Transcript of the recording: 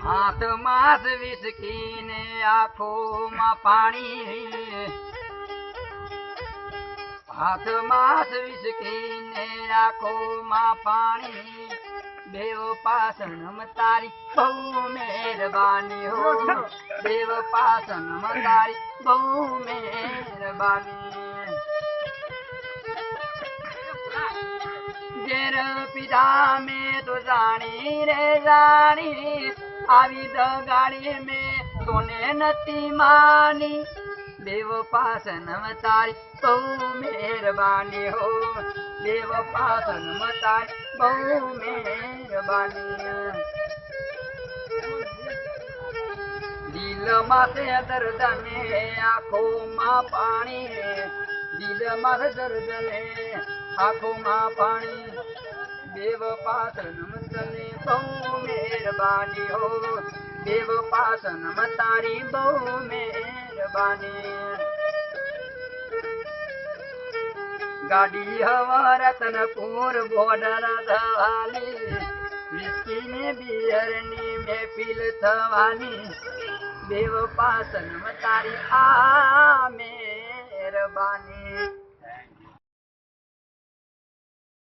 हाथ मास विसकीने आँखों में पानी, हाथ मास विसकीने आँखों में पानी, देव पासनम तारी बहु मेहरबानी हो, देव पासनम तारी बहु मेहरबानी। जेर पिता में तो जानी रे जानी, आवी गाड़ी में तोने नती मानी, देव पासनम तारी बहु मेहरबानी हो, देव पासनम तारी बहु मेहरबानी। दिल माथे दर्द ने आँखों में पानी, दिल माथे दर्द ने आँखों में पानी, देव पासनम तने बहु मेहरबानी हो, देव पासनम तारी बहु मेहरबानी। गाड़ी हवा रतनपुर बॉर्डर थवानी, विस्की ने बियरनी में पील थवानी, देव पासनम तारी आ मेहरबानी।